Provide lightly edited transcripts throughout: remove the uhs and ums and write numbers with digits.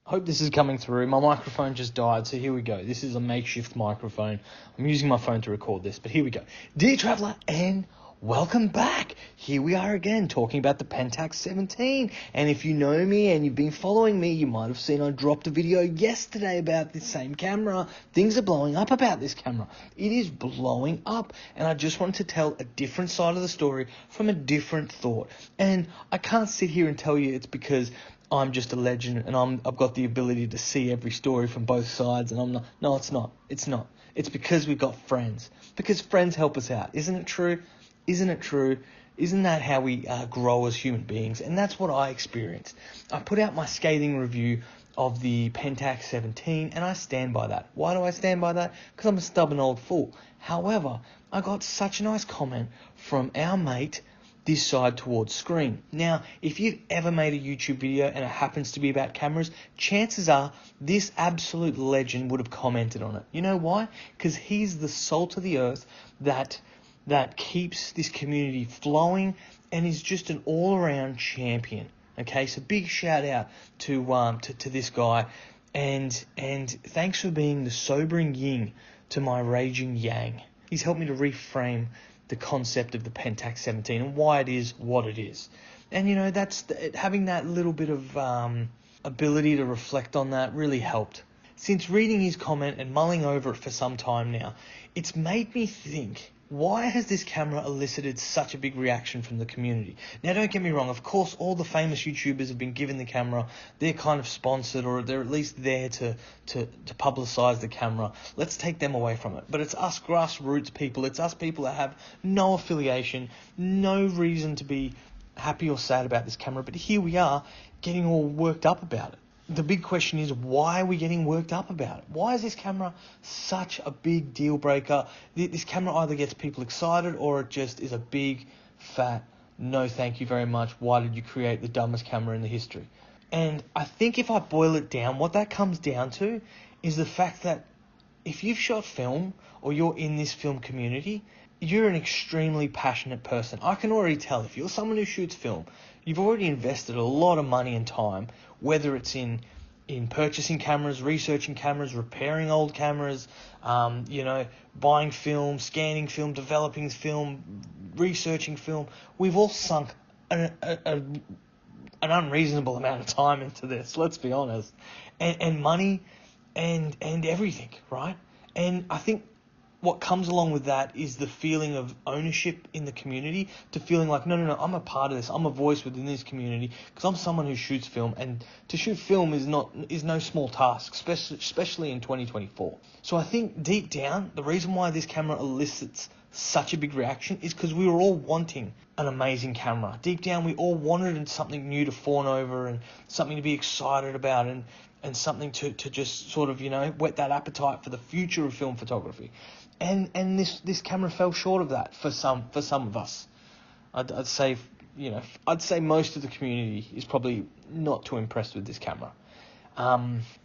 Hope this is coming through. My microphone just died, so here we go. This is a makeshift microphone. I'm using my phone to record this, but here we go. Dear traveller, and welcome back. Here we are again, talking about the Pentax 17. And if you know me and you've been following me, you might have seen I dropped a video yesterday about this same camera. Things are blowing up about this camera. It is blowing up. And I just wanted to tell a different side of the story from a different thought. And I can't sit here and tell you it's because I'm just a legend and I've got the ability to see every story from both sides, and I'm not. No, it's not. It's not. It's because we've got friends. Because friends help us out. Isn't it true? Isn't it true? Isn't that how we grow as human beings? And that's what I experienced. I put out my scathing review of the Pentax 17, and I stand by that. Why do I stand by that? Because I'm a stubborn old fool. However, I got such a nice comment from our mate this side towards screen. Now, if you've ever made a YouTube video and it happens to be about cameras, chances are this absolute legend would have commented on it. You know why? Because he's the salt of the earth that keeps this community flowing and is just an all-around champion. Okay, so big shout out to this guy, and thanks for being the sobering yin to my raging yang. He's helped me to reframe the concept of the Pentax 17 and why it is what it is. And, you know, having that little bit of ability to reflect on that really helped. Since reading his comment and mulling over it for some time now, it's made me think, why has this camera elicited such a big reaction from the community? Now, don't get me wrong. Of course, all the famous YouTubers have been given the camera. They're kind of sponsored, or they're at least there to publicize the camera. Let's take them away from it. But it's us grassroots people. It's us people that have no affiliation, no reason to be happy or sad about this camera. But here we are getting all worked up about it. The big question is, why are we getting worked up about it? Why is this camera such a big deal breaker? This camera either gets people excited or it just is a big, fat, no thank you very much. Why did you create the dumbest camera in the history? And I think if I boil it down, what that comes down to is the fact that if you've shot film or you're in this film community, you're an extremely passionate person. I can already tell if you're someone who shoots film, you've already invested a lot of money and time, whether it's in purchasing cameras, researching cameras, repairing old cameras, buying film, scanning film, developing film, researching film. We've all sunk an unreasonable amount of time into this, let's be honest, and money and everything, right? And I think what comes along with that is the feeling of ownership in the community, to feeling like, no, I'm a part of this. I'm a voice within this community because I'm someone who shoots film, and to shoot film is no small task, especially in 2024. So I think deep down, the reason why this camera elicits such a big reaction is because we were all wanting an amazing camera. Deep down, we all wanted something new to fawn over and something to be excited about and something to just sort of, whet that appetite for the future of film photography. And this camera fell short of that for some of us. I'd say most of the community is probably not too impressed with this camera.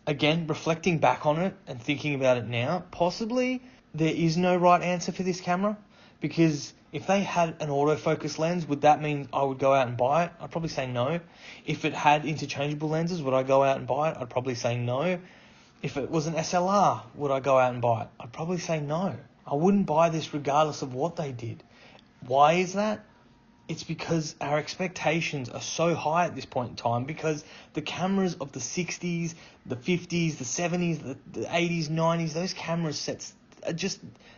Again, reflecting back on it and thinking about it now, possibly there is no right answer for this camera, because if they had an autofocus lens, would that mean I would go out and buy it? I'd probably say no. If it had interchangeable lenses, would I go out and buy it? I'd probably say no. If it was an SLR, would I go out and buy it? I'd probably say no. I wouldn't buy this regardless of what they did. Why is that? It's because our expectations are so high at this point in time, because the cameras of the 60s, the 50s, the 70s, the 80s, 90s, those camera sets are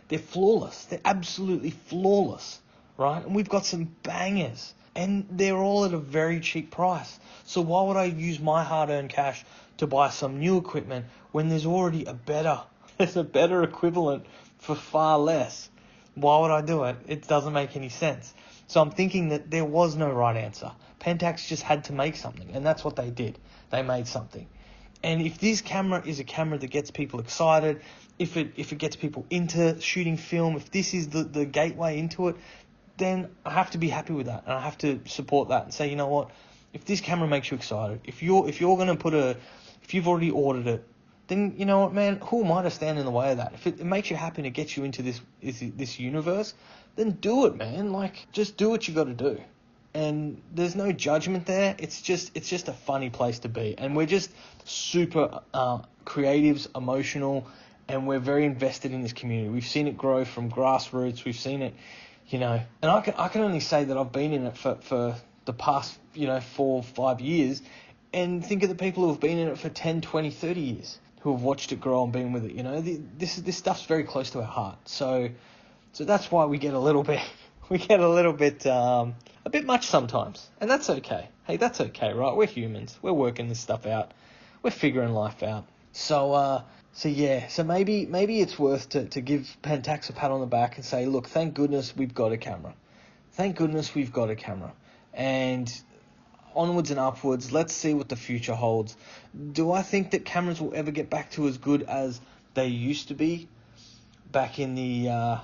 they're flawless. They're absolutely flawless, right? And we've got some bangers, and they're all at a very cheap price. So why would I use my hard-earned cash to buy some new equipment when there's already a better equivalent for far less? Why would I do it? It doesn't make any sense. So I'm thinking that there was no right answer. Pentax just had to make something, and that's what they did. They made something. And if this camera is a camera that gets people excited, if it gets people into shooting film, if this is the gateway into it, then I have to be happy with that, and I have to support that and say, you know what? If this camera makes you excited, if you're gonna if you've already ordered it, then you know what, man, who am I to stand in the way of that? If it makes you happy and it gets you into this universe, then do it, man. Like, just do what you got to do. and there's no judgment there. It's just a funny place to be, and we're just super creatives, emotional, and we're very invested in this community. We've seen it grow from grassroots. We've seen it, and I can only say that I've been in it for the past 4 or 5 years, and think of the people who have been in it for 10, 20, 30 years, who have watched it grow and been with it. This stuff's very close to our heart. So that's why we get a little bit a bit much sometimes, and that's okay. Hey, that's okay, right? We're humans. We're working this stuff out. We're figuring life out. So maybe it's worth to give Pentax a pat on the back and say, look, thank goodness we've got a camera. Thank goodness we've got a camera. And onwards and upwards, let's see what the future holds. Do I think that cameras will ever get back to as good as they used to be back in the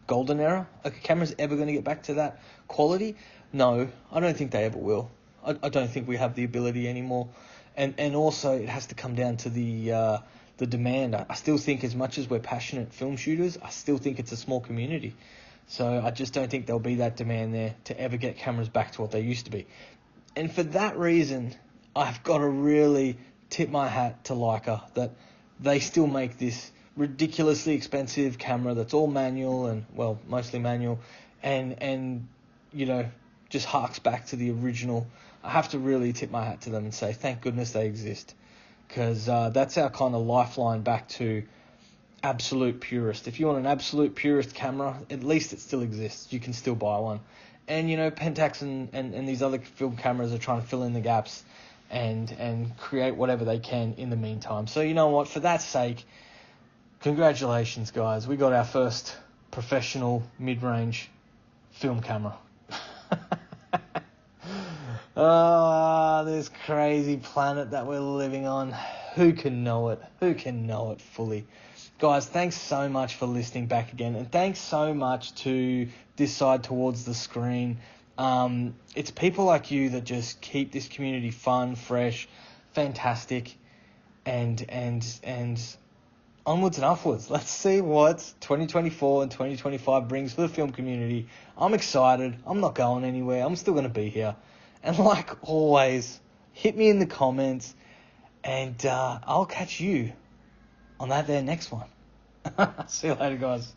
golden era? Are cameras ever going to get back to that quality? No, I don't think they ever will. I don't think we have the ability anymore. And also it has to come down to the demand. I still think, as much as we're passionate film shooters, I still think it's a small community. So I just don't think there'll be that demand there to ever get cameras back to what they used to be. And for that reason, I've got to really tip my hat to Leica, that they still make this ridiculously expensive camera that's all manual, and mostly manual, and just harks back to the original. I have to really tip my hat to them and say thank goodness they exist, because that's our kind of lifeline back to absolute purist. If you want an absolute purist camera, at least it still exists. You can still buy one. And Pentax and these other film cameras are trying to fill in the gaps and create whatever they can in the meantime. So you know what, for that sake, congratulations, guys. We got our first professional mid-range film camera. This crazy planet that we're living on. Who can know it? Who can know it fully? Guys, thanks so much for listening back again. And thanks so much to this side towards the screen. It's people like you that just keep this community fun, fresh, fantastic, and onwards and upwards. Let's see what 2024 and 2025 brings for the film community. I'm excited. I'm not going anywhere. I'm still going to be here. And like always, hit me in the comments, and I'll catch you on that there next one. See you later, guys.